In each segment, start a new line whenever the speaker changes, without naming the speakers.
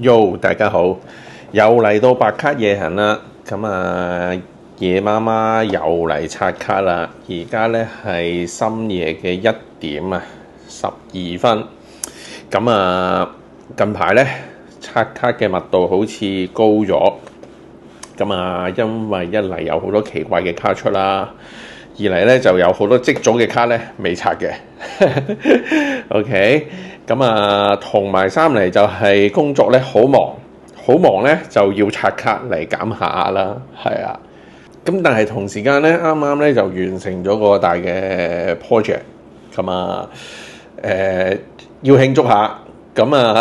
Yo，大家好，又嚟到白卡夜行啦。夜媽媽又嚟刷卡啦。而家咧係深夜嘅1點12分。近排咧刷卡嘅密度好似高咗。因為一嚟有好多奇怪嘅卡出啦，二嚟咧就有好多積組嘅卡咧未刷嘅。OK。同埋三嚟就係工作咧好忙咧就要刷卡嚟減下壓啦，係啊。但係同時間咧啱啱咧就完成咗個大嘅 project，要慶祝下，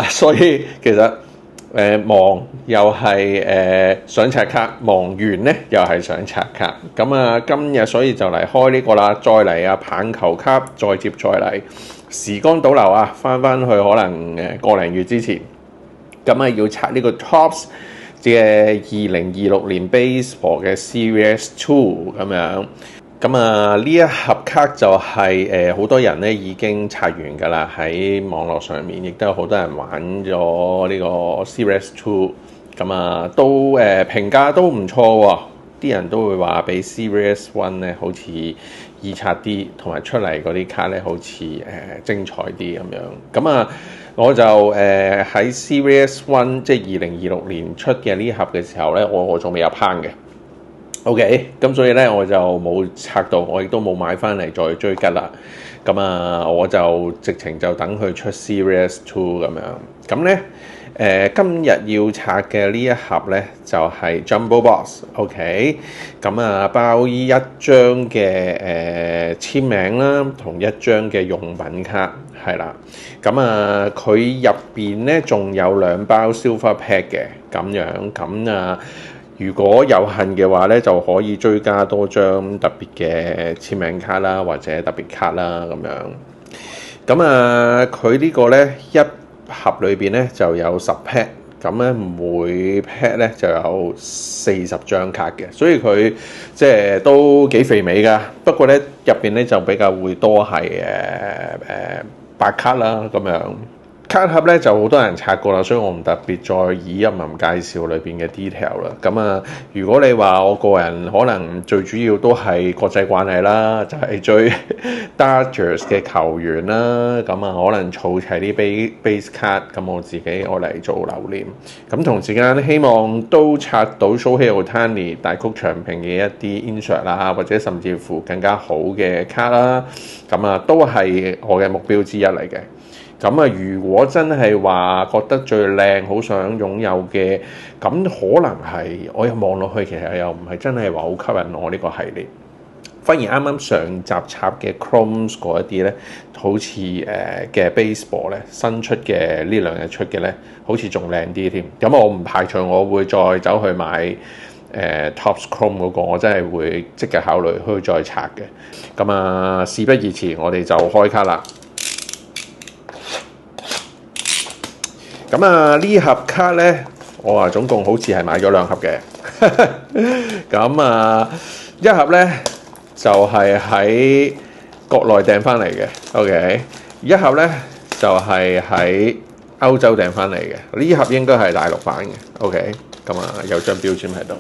所以其實忙又係想刷卡，忙完咧又係想刷卡。今日所以就嚟開呢個啦，再嚟棒球卡，再接再厲。時光倒流翻去可能個零月之前，要刷呢個 Topps 嘅2026年 Baseball 嘅 Series 2咁樣。呢一盒卡就係好多人咧已經刷完㗎啦，喺網絡上面亦都有好多人玩咗呢個 Series 2，都評價都唔錯喎。啲人都會話比 Series 1咧好似易刷啲，同埋出嚟嗰啲卡咧好似精彩啲咁樣。我就喺 Series 1即係2026年出嘅呢盒嘅時候咧，我仲未有棒嘅。OK， 咁所以咧我就冇刷到，我亦都冇買翻嚟再追吉啦。我就直情就等佢出 Series 2咁樣。咁咧今日要刷嘅呢一盒咧就係 Jumbo Box。OK， 包一張嘅簽名啦，同一張嘅用品卡係啦。佢入邊咧仲有2包 Silver Pack 嘅咁樣。如果有幸嘅話咧，就可以追加多張特別嘅簽名卡啦，或者特別卡啦咁樣。佢呢個咧一盒裏邊咧就有10 pack，每 pack 咧就有40張卡嘅，所以佢即係都幾肥美噶。不過咧入邊咧就比較會多係白卡啦咁樣。卡盒咧就好多人刷過啦，所以我唔特別再以一文介紹裏邊嘅 detail 啦。如果你話我個人可能最主要都係國際慣例啦，就係追 Dodgers 嘅球員啦。可能儲齊啲 base 卡，我自己我嚟做留念。同時間希望都刷到 Shohei Ohtani 大谷翔平嘅一啲 insert 啦，或者甚至乎更加好嘅卡啦。都係我嘅目標之一嚟嘅。如果真係話覺得最靚，好想擁有嘅，可能係我又望落去，其實又唔係真係話好吸引我呢個系列。反而啱啱上集插嘅 Chromes 嗰一啲咧，好似嘅 Baseball 咧新出嘅呢2日出嘅咧，好似仲靚啲添。我唔排除我會再走去買Topps Chrome 嗰個，我真係會即刻考慮去再刷嘅。事不宜遲，我哋就開卡啦。呢盒卡咧，我話總共好似係買咗2盒嘅。一盒咧就係喺國內訂翻嚟嘅。OK， 一盒咧就係喺歐洲訂翻嚟嘅。呢盒應該係大陸版嘅。OK， 有張標籤喺度。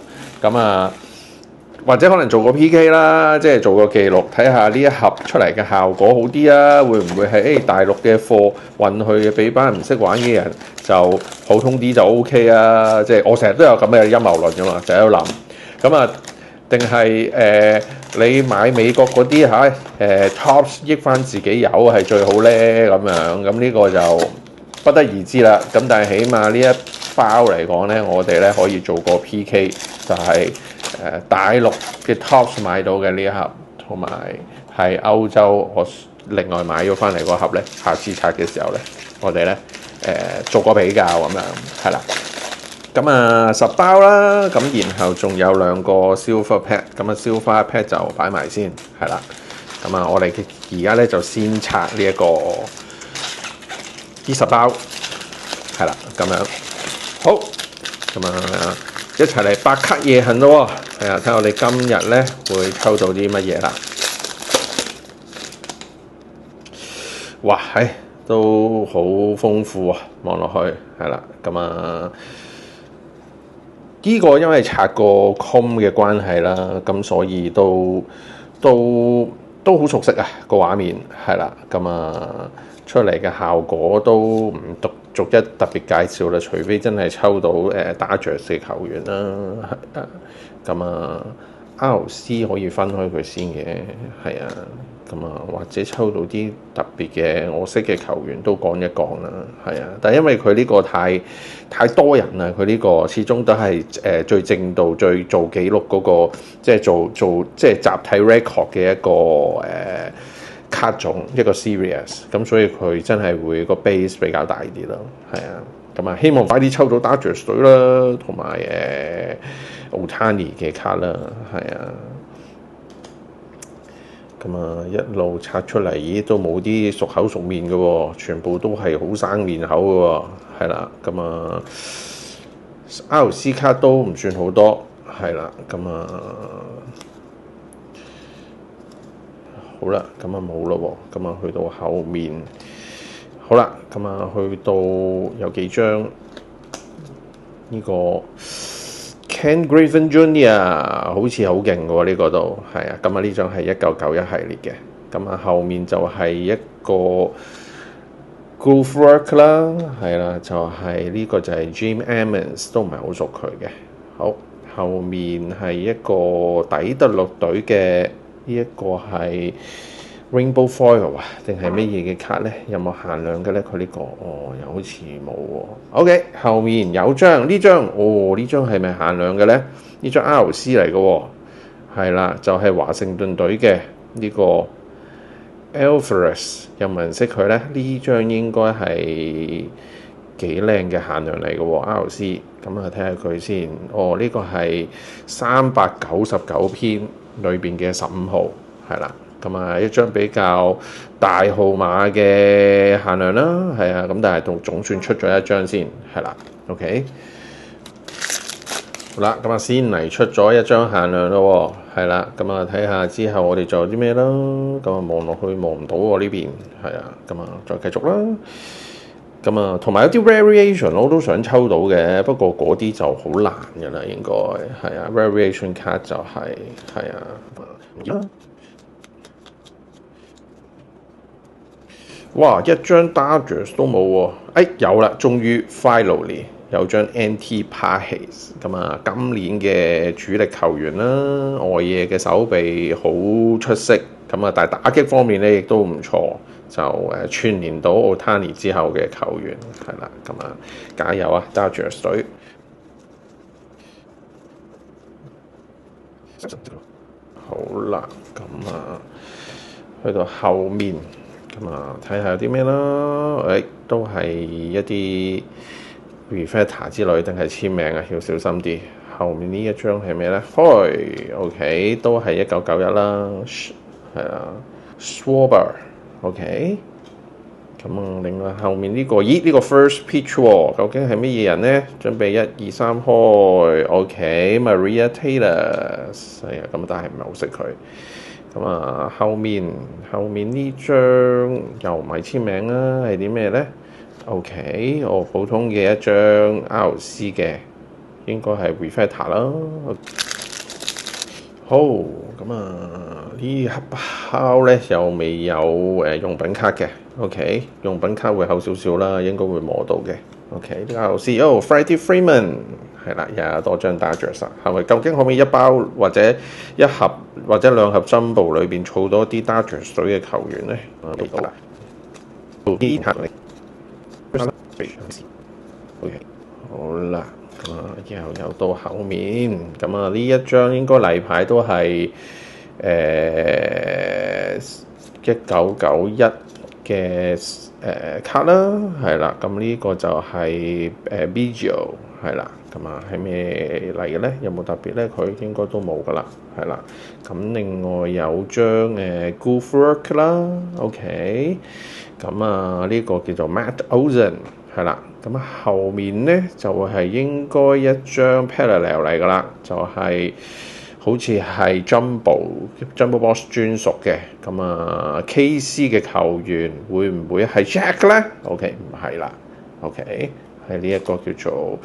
或者可能做個 PK 啦，即係做個記錄，睇下呢一盒出嚟嘅效果好啲啊？會唔會係大陸嘅貨運去俾班唔識玩嘅人就普通啲就 OK 啊？即係我成日都有咁嘅陰謀論㗎嘛，就喺度諗。定係你買美國嗰啲Topps 益翻自己有係最好咧咁樣？呢個就不得而知啦。但係起碼呢一包嚟講咧，我哋咧可以做個 PK， 就係大陸嘅 Topps 買到嘅呢一盒，同埋係歐洲我另外買咗翻嚟嗰盒咧，下次刷嘅時候咧，我哋咧做個比較咁樣，係啦。10包啦，然後仲有2個 Silver Pack，Silver Pack 就擺埋先，係啦。我哋而家咧就先刷呢一個10包，係啦，咁樣好。一齊嚟白卡夜行咯喎，係啊，睇下我哋今日咧會抽到啲乜嘢啦。哇，都好豐富啊，望落去係啦，咁啊呢個因為拆過 com 嘅關係啦，咁所以都好熟悉啊個畫面係啦，咁啊出嚟嘅效果都唔逐一特別介紹啦，除非真係抽到Dodgers嘅球員啦，咁啊 RC 可以分開佢先嘅，係啊。咁啊，或者抽到啲特別嘅我識嘅球員都講一講啦，係啊。但係因為佢呢個太多人啦，佢呢個始終都係最正道、最做記錄嗰個，即係做即係集體 record 嘅一個卡種一個 series。咁所以佢真係會個 base 比較大啲咯，係啊。咁啊，希望快啲抽到 Dodgers 隊啦，同埋Ohtani 嘅卡啦，係啊。咁啊，一路拆出嚟，咦都冇啲熟口熟面嘅喎，全部都係好生面口嘅喎，係啦。咁啊 ，RC 卡都唔算好多，係啦。咁啊，好啦，咁啊冇咯喎，咁啊去到後面，好啦，咁啊去到有幾張呢個。Ken Griffey Jr. 好似好勁嘅喎，呢個都係啊，咁啊呢張係1991系列嘅，咁啊後面就係一個 Groovwork 啦，係啦，就係呢個就係 Jim Emmons，都唔係好熟佢嘅。好，後面係一個底特律隊嘅呢一個係 Rainbow Foil 啊，定係乜嘢嘅卡咧？有冇限量嘅咧？佢呢個又好似冇喎。OK， 後面有張呢張，呢張係咪限量嘅咧？呢張 RC 嚟嘅喎，係啦，就係華盛頓隊嘅呢個 Alvarez， 有冇人識佢咧？呢張應該係幾靚嘅限量嚟嘅喎 RC， 咁啊睇下佢先。呢個係399篇裏邊嘅15號，係啦。咁啊，一張比較大號碼嘅限量啦，係啊，咁但係同總算出咗一張先，係啦 ，OK， 好啦，咁啊先嚟出咗一張限量咯，係啦，咁啊睇下之後我哋仲有啲咩啦，咁啊望落去望唔到喎呢邊，係啊，咁啊再繼續啦，咁啊同埋有啲 variation 我都想抽到嘅，不過嗰啲就好難嘅啦，應該係啊 variation card 就係啊。哇！一張 Dodgers 都冇喎，有啦，終於 finally 有張 NT Pages 咁啊，今年嘅主力球員啦，外野嘅手臂好出色，咁啊，但係打擊方面咧亦都唔錯，就串連到 Ohtani 之後嘅球員係啦，咁啊加油啊 Dodgers 隊！好啦，咁啊去到後面。咁啊，睇下有啲咩啦，都係一啲 reflector 之類，定係簽名啊，要小心啲。後面呢一張係咩咧？OK， 都係1991啦，係啊 Schwarber，OK。咁啊，另外後面呢個，呢個 first pitch 喎，究竟係乜嘢人咧？準備1、2、3開，OK，Maria Taylor，係啊，咁但係唔係好識佢。咁啊，後面呢張又唔係簽名啊，係啲咩咧 ？OK，普通嘅一張 RC 嘅，應該係 reflector 啦。好，咁啊呢盒包咧又未有用品卡嘅 ，OK， 用品卡會厚少少啦，應該會摸到嘅。OK，呢個 RC，Freddie Freeman。係啦，廿多張 Dodgers 係咪？究竟可唔可以一包或者一盒或者兩盒 Jumbo 裏邊儲多啲 Dodgers 隊嘅球員咧？好啦，好啦，咁啊，又到後面，咁啊呢一張應該例牌都係1991嘅卡啦，係啦，咁呢個就係Biggio， 係啦。咁啊，係咩嚟嘅咧？有冇特別咧？佢應該都冇噶啦，係啦。咁另外有張Groovwork 啦 ，OK。咁啊，呢個叫做 Matt Olson， 係啦。咁啊，後面咧就係應該一張 Parallel 嚟噶啦，就係好似係 Jumbo Boss 專屬嘅。咁啊 KC 嘅球員會唔會係 Jack 咧 ？OK 唔係啦。OK 係呢一個叫做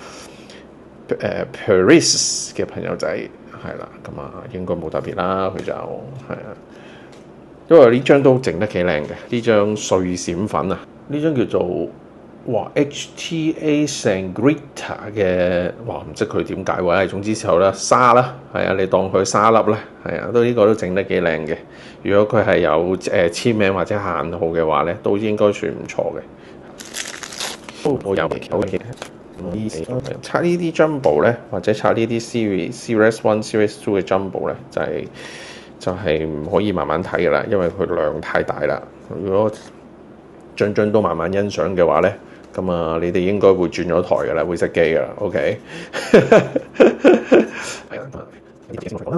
Paris 嘅朋友仔係啦。咁啊應該冇特別啦，佢就係啊。因為呢張都整得幾靚嘅，呢張碎閃粉啊，呢張叫做HTA Sangrita 嘅，唔識佢點解喎，總之之後啦沙啦，係啊，你當佢沙粒啦，係啊，呢個都整得幾靚嘅。如果佢係有簽名或者限號嘅話咧，都應該算唔錯嘅。我有拆呢啲 Jumbo 咧，或者拆呢啲 Series 1、Series 2嘅 Jumbo 咧，就係唔可以慢慢睇㗎啦，因為佢量太大啦。如果張都慢慢欣賞嘅話咧，咁啊你哋應該會轉咗台㗎啦，會熄機㗎啦。OK。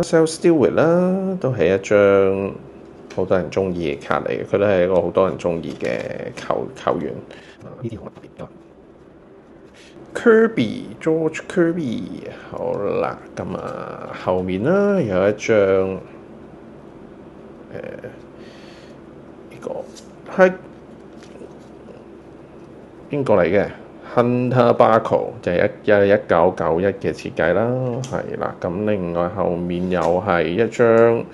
Sell Stewart 啦，都係一張好多人中意嘅卡嚟嘅，佢都係一個好多人中意嘅球員。呢啲好特別㗎。George Kirby， 好啦，咁啊後面啦有一張。呢個係邊個嚟嘅 ？Hunter Barco 就係1991嘅設計啦，係啦。咁另外後面又係一張，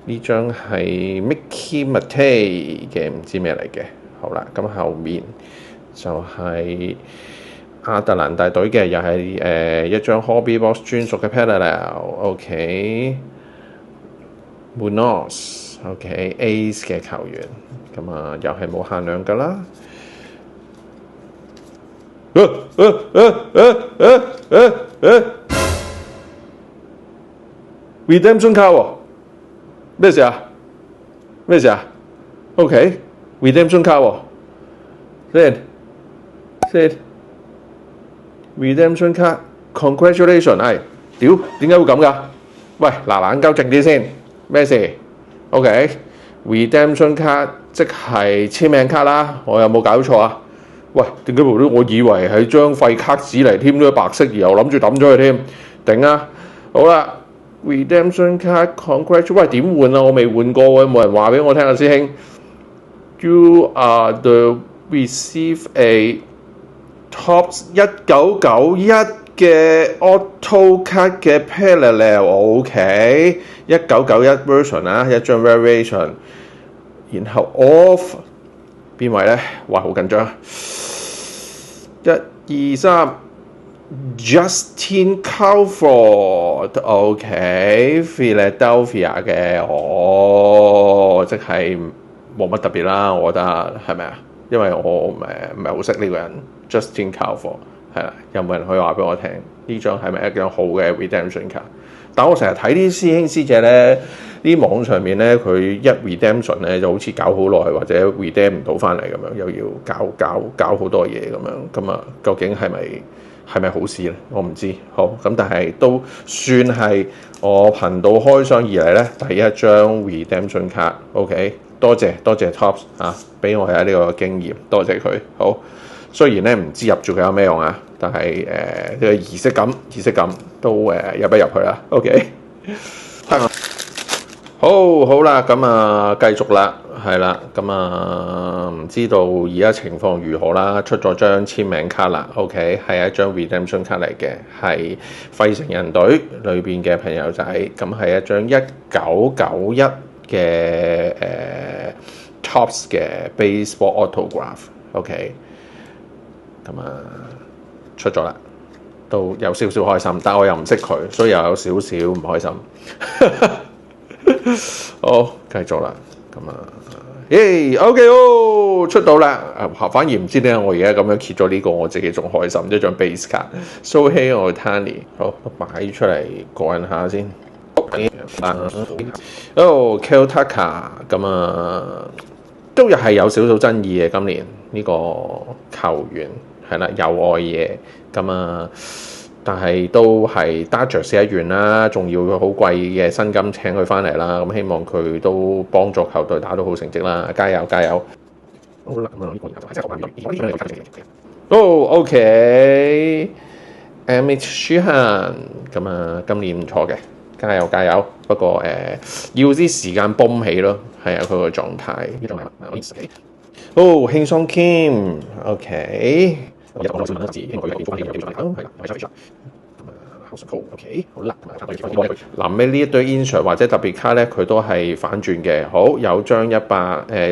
呢張係 Mickey Matei 嘅，唔知咩嚟嘅。好啦，咁後面就係亞特蘭大隊嘅，又係一張 Hobby Box 專屬嘅 Parallel。OK。Munoz。OK，Ace 嘅球員，咁啊又係冇限量㗎啦。Redemption 卡喎，咩事啊？咩事啊 ？OK，Redemption 卡喎，先 Redemption 卡 ，Congratulation， 屌，點解會咁㗎？喂，嗱，冷鳩靜啲先，咩事？OK，Redemption 卡即係簽名卡啦，我有冇搞錯啊？喂，點解我以為係張廢卡紙嚟添，都白色，而又諗住抌咗佢添，頂啊！好啦 ，Redemption 卡 Congratulation， 喂，點換啊？我未換過喎，冇人話俾我聽啊，師兄。You are the receive a Topps 1991嘅 Auto 卡嘅 Parallel，OK，1991 version 啊，一張 variation， 然後 off 邊位咧？哇，好緊張！1、2、3 Justin Crawford，OK，Philadelphia 嘅，即係冇乜特別啦，我覺得係咪啊？因為我唔係好識呢個人 Justin Crawford。係啦，有冇人可以話俾我聽呢張係咪一張好嘅 redemption 卡？但我成日睇啲師兄師姐咧，啲網上面咧，佢一 redemption 咧就好似搞好耐，或者 redeem 唔到翻嚟咁樣，又要搞好多嘢咁樣。咁啊，究竟係咪好事咧？我唔知。好咁，但係都算係我頻道開箱以嚟咧第一張 redemption 卡。OK， 多謝 Topps 啊，俾我有呢個經驗，多謝佢。好。雖然咧唔知入住佢有咩用啊，但係呢個儀式感都入一入去啦。OK， 好啦，咁啊繼續啦，係啦，咁啊唔知道而家情況如何啦？出咗張簽名卡啦 ，OK， 係一張 redemption 卡嚟嘅，係費城人隊裏邊嘅朋友仔，咁係一張1991嘅Topps 嘅 baseball autograph，OK。咁啊，出咗啦，都有少少開心，但我又唔識佢，所以又有少少唔開心。好，繼續啦，咁啊，OK 出到啦，反而唔知點解我而家咁樣揭咗呢個，我自己仲開心，一張 base 卡 Shohei Ohtani， 好，擺出嚟過癮下先。Kale Tucker， 咁啊，都又係有少少爭議嘅今年呢個球員。係啦，有愛嘢咁啊，但係都係 Dodgers 一員啦，仲要好貴嘅薪金請佢翻嚟啦。咁希望佢都幫助球隊打到好成績啦，加油！好啦，咁啊呢個OK，Emmett Sheehan 咁啊，今年唔錯嘅，加油加油！不過要啲時間泵起咯，係啊，佢個狀態。好，輕鬆 Kim，OK。我講少少字，希望佢有變咗係啦，係OK， 好啦。臨尾呢一堆 insert 或者特別卡咧，佢都係反轉嘅。好，有張有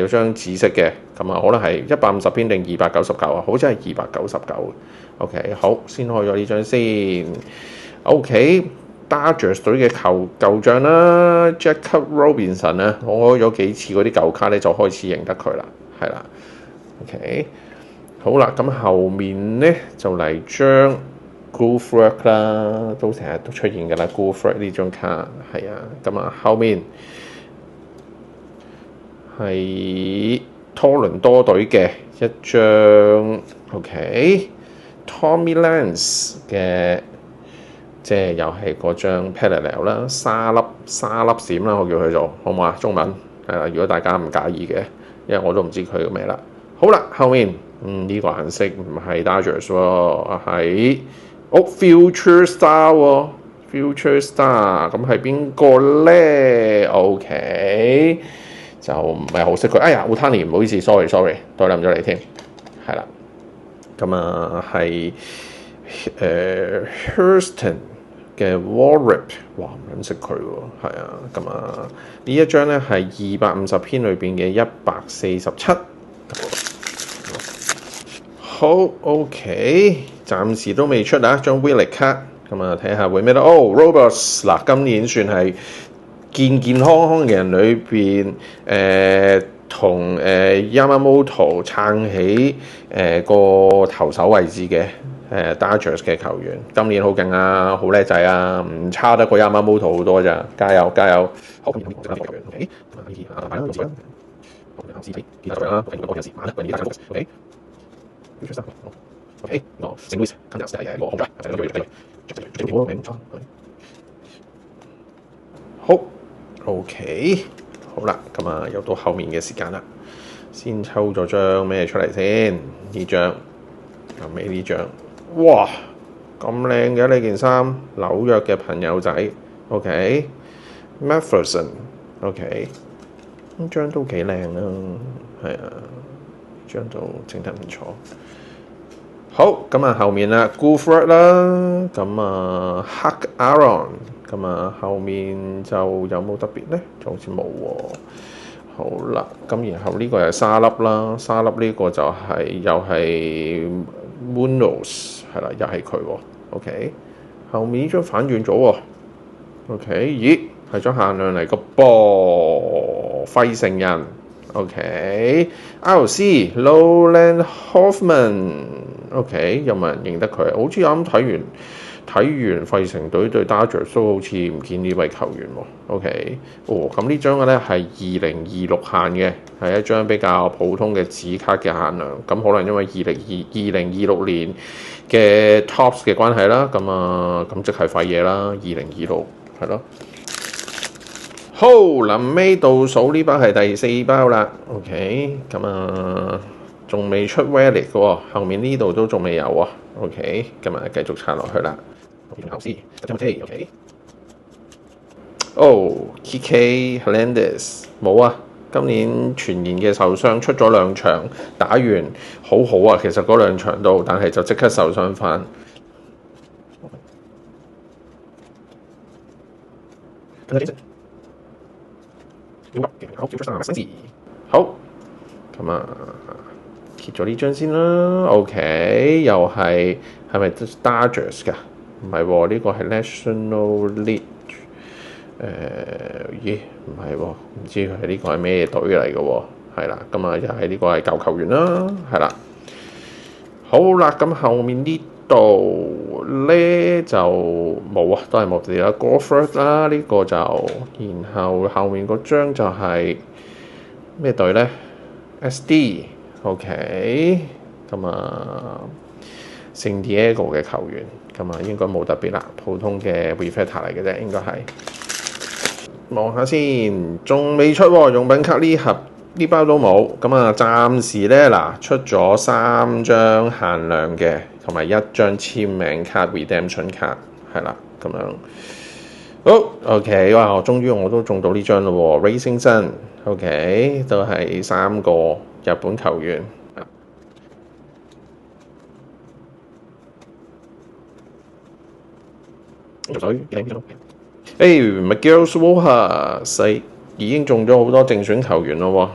張紫色嘅，咁啊，可能係150篇定299啊？好似係299。OK， 好，先開咗呢張先。OK，Dodgers 隊嘅舊將啦 ，Jacob Robinson 咧，我開咗幾次嗰啲舊卡咧，就開始認得佢啦，係啦。OK， 好啦，咁後面咧就嚟張 Goldberg 啦，都成日都出現㗎啦 Goldberg 呢張卡，係啊，咁啊後面係多倫多隊嘅一張 OK。Tommy Lance 嘅，即係又係嗰張 Parallel 啦，沙粒閃啦，我叫佢做，好唔好啊？中文係啦，如果大家唔介意嘅，因為我都唔知佢個咩啦。好啦，後面呢個顏色唔係 Dodgers 喎，係Future Star 喎，Future Star 咁係邊個咧 ？OK， 就唔係好識佢。哎呀，Ohtani 唔好意思 ，sorry， 代冧咗你添，係啦。咁啊係Houston 嘅 Warrip， 哇唔撚識佢喎，係啊，咁啊呢一張咧係250篇裏邊嘅147。好 OK， 暫時都未出啊，張 Willie 卡，咁啊睇下會咩咧？Roberts 嗱，今年算係健康嘅人裏邊同Yamamoto 撐起個投手位置嘅Dodgers 嘅球員，今年好勁啊，好叻仔啊，唔差得過 Yamamoto 好多咋，加油加油！好，咁呢個球員 ，OK， 咁啊擺啦，唔知啦，好，然後試睇，其他場啦，睇個有時馬啦，佢哋大家 OK， 我整 list， 今日係個控制，就咁樣嚟，好 OK。好啦，咁啊又到後面嘅時間啦，先抽咗張咩出嚟先？呢張，後尾呢張，哇，咁靚嘅呢件衫，紐約嘅朋友仔 ，OK，Matheson，OK， 呢張都幾靚啊，係啊，張都整得唔錯。好，咁啊後面啦 Goldberg 啦，咁啊 Hank Aaron。咁啊，後面就有冇特別咧？就好似冇喎。好啦，咁然後呢個係沙粒啦，沙粒呢個就又係 Munoz 係啦，又係佢喎。OK， 後面呢張反轉咗喎。OK， 咦，係張限量嚟個噃，費城人。OK，RC Nolan Hoffman。OK， 有冇人認得佢？好似啱睇完費城隊對 Dodgers 都好似唔見呢位球員喎。OK， 咁呢張嘅咧係2026限嘅，係一張比較普通嘅紙卡嘅限量。咁可能因為2026年嘅 Tops 嘅關係啦，咁即係廢嘢啦。2026係咯。好，臨尾倒數呢包係第4包啦。OK， 咁仲未出 Relic 嘅喎，後面呢度都仲未有啊。OK， 今日繼續撐落去啦。OK， Kike Hernandez 冇啊，今年全年嘅受傷，出咗2場，打完好啊，其實嗰2場都，但係就即刻受傷翻。好，咁啊，揭咗呢張先啦。OK， 又係咪 Dodgers 㗎？唔係喎，呢個係 National League。咦，唔係喎，唔知佢係呢個係咩隊嚟嘅喎？係啦，咁啊，又係呢個係舊球員啦，係啦。好啦，咁後面呢度咧就冇啊，都係冇事啦。Goldberg 啦，呢個就，然後後面嗰張就係咩隊咧 ？SD，OK， 咁啊，San Diego 嘅球員，咁啊應該冇特別啦，普通嘅 reflector 嚟嘅啫，應該係。望下先，仲未出喎，用品卡呢盒呢包都冇，咁啊暫時咧嗱出咗3張限量嘅，同埋1張簽名卡 redemption 卡，係啦咁樣。好 OK， 哇！我終於我都中到呢張咯喎，Racing Sun，OK，都係3個日本球員。Miguel Rojas 已經中咗好多正選球員咯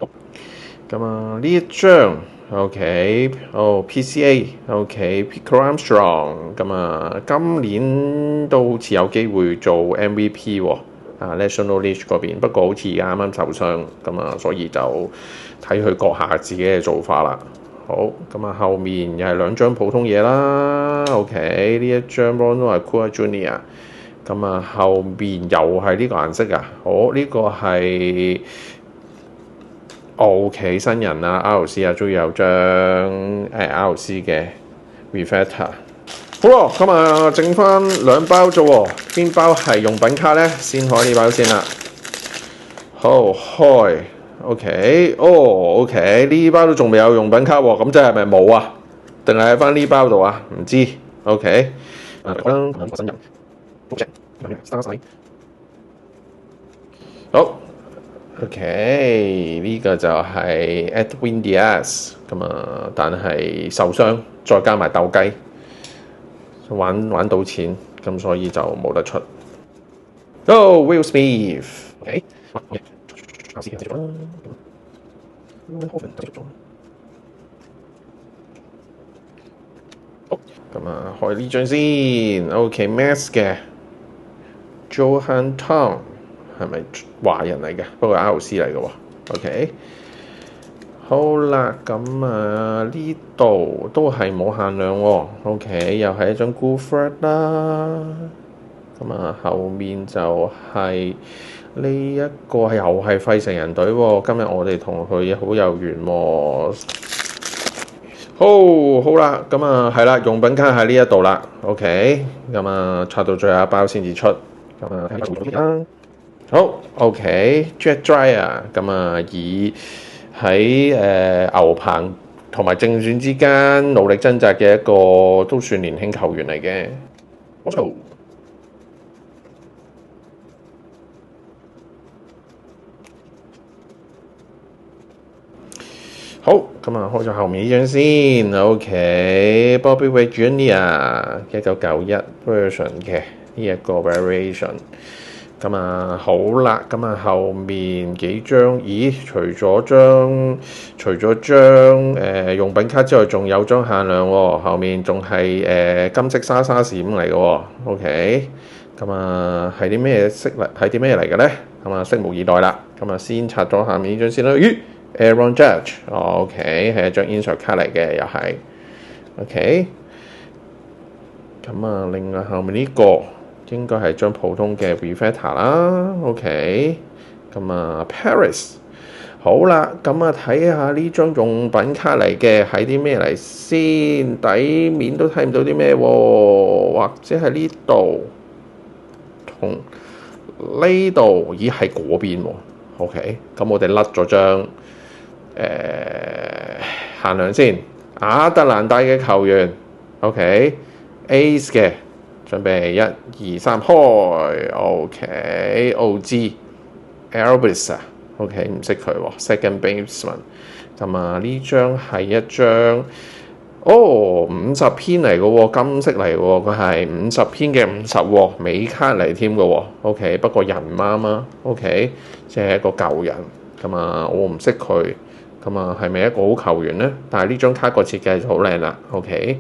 喎。咁啊，呢一張 OK， PCA OK，Pico Armstrong 咁啊，今年都好似有機會做 MVP 喎。National League 嗰邊，不過好似啱啱受傷，咁啊，所以就睇佢閣下自己嘅做法啦。好，咁啊，後面又係2張普通嘢啦。OK， 呢一張 Ronald Acuna Jr.， 咁啊，後面又係呢個顏色啊。好，呢個係 OK 新人啊 ，RC 啊，終於有張RC 嘅 Reflector。好咯，咁啊，剩翻2包啫喎，邊包係用品卡咧？先開呢包先啦。好，開 OK，OK， 呢包都仲未有用品卡喎，咁即係咪冇啊？定係喺翻呢包度啊？唔知 OK。好 OK， 呢個就係 Edwin Diaz 咁啊，但係受傷，再加埋鬥雞。玩到錢，咁所以就冇得出。Will Smith，OK， 好，咁啊，開呢張先。OK，Max 嘅 Johan Tong 係咪華人嚟嘅？不過 RC 嚟嘅喎。OK。好啦，咁啊呢度都係冇限量喎。OK， 又係一張 Goodford 啦。咁啊，後面就係呢一個又係費城人隊喎。今日我哋同佢好有緣喎。好啦，咁啊係啦，用品卡喺呢一度啦。OK，咁啊拆到最後一包先至出。咁啊睇下好 OK，Jack Dreyer 咁啊以喺牛棚同埋正選之間努力掙扎嘅一個都算年輕球員嚟嘅。好，咁啊開咗後面呢張先。OK，Bobby Witt Jr. 1991 version 嘅呢一個 variation。咁啊好啦，咁啊後面幾張，咦？除咗張用品卡之外，仲有張限量喎。後面仲係金色沙閃嚟嘅喎。OK，咁啊係啲咩色嚟？係啲咩嚟嘅咧？咁啊拭目以待啦。咁啊先拆咗下面呢張先啦。咦？Aaron Judge，OK，係一張 insert 卡嚟嘅，又係 OK。咁啊，另外後面呢個應該係張普通嘅 Reflector 啦。OK，咁啊 Paris，好啦，咁啊睇下呢張用品卡嚟嘅係啲咩嚟先？底面都睇唔到啲咩喎，或者係呢度同呢度，咦係嗰邊喎。OK，咁我哋甩咗張。限量先，亞特蘭大嘅球員 ，OK，Ace 嘅，準備1、2、3開 ，OK，OG Alvis，OK 唔識佢喎 ，Second baseman， 咁啊呢張係一張50篇嚟嘅喎，金色嚟嘅喎，佢係50篇嘅50喎，美卡嚟添嘅喎 ，OK， 不過人啱啊 ，OK， 即係一個舊人，咁啊我唔識佢。咁啊，係咪一個好球員咧？但係呢張卡個設計就好靚啦。OK，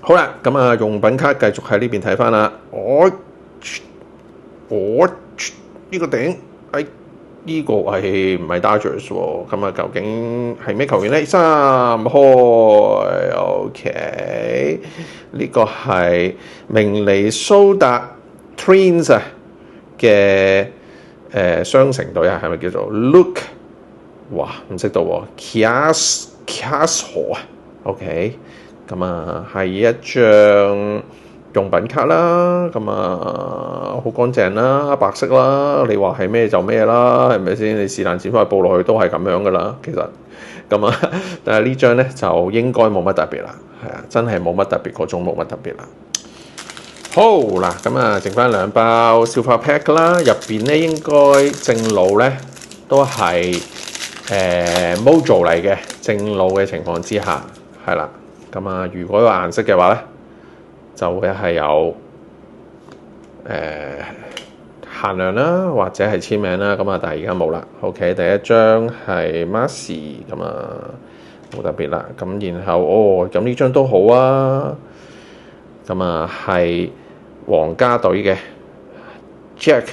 好啦，咁啊，用品卡繼續喺呢邊睇翻啦。我呢個頂，呢個係唔係 Dodgers 喎？咁啊，究竟係咩球員咧？3開 OK，呢個係明尼蘇達 Twins 嘅雙城隊啊，係咪叫做 Luke？哇，唔識到喎 ，Castle 啊 ，OK，咁啊係一張用品卡啦，咁好乾淨啦，白色啦，你話係咩就咩啦，係咪先？你是但剪翻去報落去都係咁樣噶啦，其實咁但係呢張咧就應該冇乜特別啦，係啊，真係冇乜特別，嗰種冇乜特別啦。好嗱，咁剩翻2包 Silver Pack 啦，入邊咧應該正路咧都係Mojo 嚟嘅，正路嘅情況之下係啦，咁如果有顏色嘅話咧，就會係有限量啦，或者係簽名啦，但係而家冇啦。OK， 第一張係 Marcy， 咁冇特別啦。咁然後咁呢張都好啊。咁係皇家隊嘅 Jack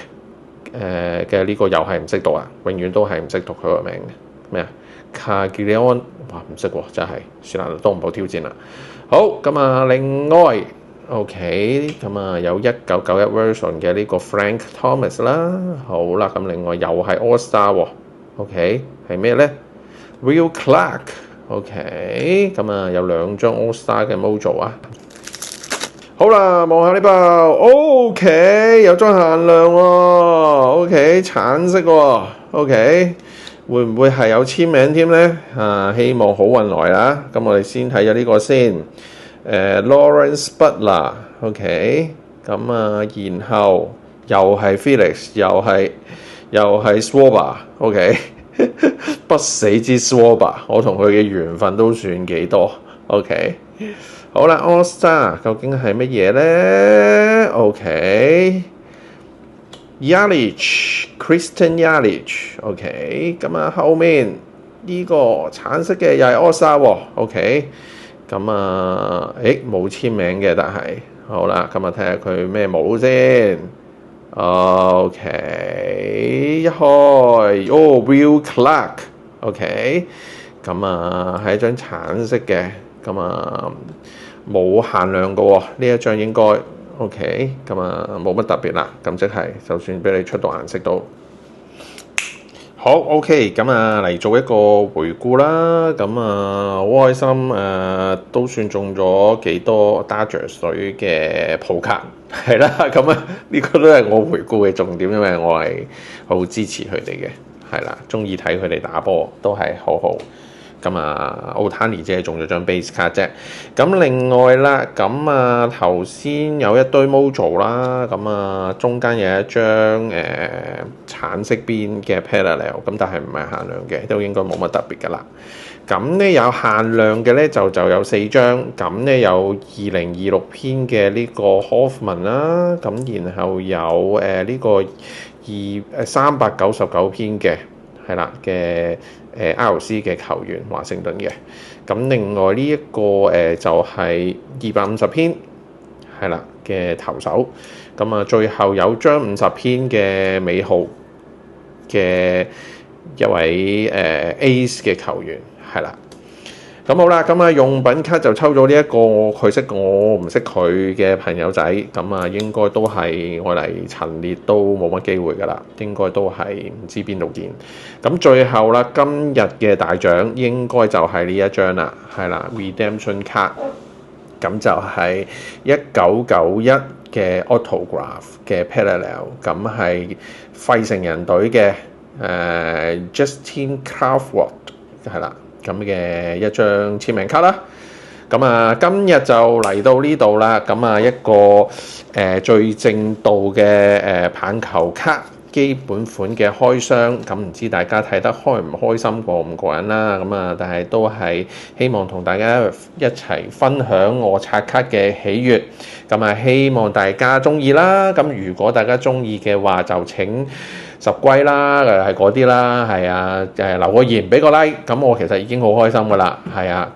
嘅呢個又係唔識讀啊，永遠都係唔識讀佢個名嘅咩啊 Caglione， 哇唔識喎，真係算啦，都唔好挑戰啦。好另外。OK， 有1991 version 嘅呢個 Frank Thomas 啦，好啦，咁另外又係 All Star 喎 ，OK 係咩咧 ？Will Clark，OK， 有2張 All Star 嘅 Mojo 啊，好啦，望下呢包 ，OK 有張限量喎 ，OK 橙色喎 ，OK 會唔會係有簽名添咧？希望好運來啦，咁我哋先睇咗呢個先。Lawrence Butler，OK， 然後又係 Felix， 又係 Schwarber，OK， 不死之 Schwarber， 我同佢嘅緣分都算幾多 ，OK， 好啦 ，All Star 究竟係乜嘢咧 ？OK，Yelich，Christian Yelich，OK， 後面呢個橙色嘅又係 All Star 喎 ，OK。冇簽名嘅，但係好啦，睇下佢咩帽先。OK， 一開，Will Clark，OK， 係一張橙色嘅，冇限量嘅喎，呢一張應該 OK， 冇乜特別啦，即係就算俾你出到顏色都。好 OK， 嚟做一個回顧啦，好開心都算中咗幾多 Dodgers 隊嘅鋪卡，係啦，呢個都係我回顧嘅重點，因為我係好支持佢哋嘅，係啦，中意睇佢哋打波都係好好。Ohtani 只係中咗張 base 卡啫。另外啦，頭先有一堆 Mojo 啦，中間有一張橙色邊嘅 Parallel， 但係唔係限量嘅，都應該冇乜特別噶啦。有限量嘅咧就有4張，有2026篇嘅呢個 Hoffman 啦，然後有呢個399篇嘅係啦嘅。RC 嘅球員華盛頓嘅，另外呢一個就係250篇係啦嘅投手，最後有張50篇嘅美號嘅一位Ace 嘅球員係啦。好啦，用品卡就抽咗呢一個佢識我唔識佢嘅朋友仔，應該都係我嚟陳列都冇乜機會噶啦，應該都係唔知邊度見。最後啦，今日嘅大獎應該就係呢一張啦，係啦 Redemption 卡，就係1991嘅 Autograph 嘅 Parallel， 係費城人隊嘅Justin Crawford 係啦。嘅一張簽名卡啦，今日就嚟到呢度啦，一個最正道嘅棒球卡基本款嘅開箱，唔知大家睇得開唔開心過唔過癮啦，但係都係希望同大家一齊分享我刷卡嘅喜悅，希望大家中意啦，如果大家中意嘅話就請subscribe啦，係嗰啲啦，係啊，留個言俾個 like， 我其實已經好開心噶啦，係啊，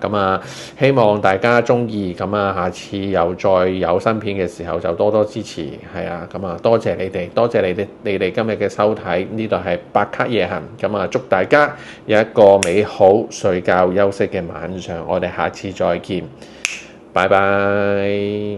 希望大家中意，下次又再有新片嘅時候就多多支持，係啊，多謝你哋，多謝你哋今日嘅收睇，呢度係白卡夜行，祝大家有一個美好睡覺休息嘅晚上，我哋下次再見，拜拜。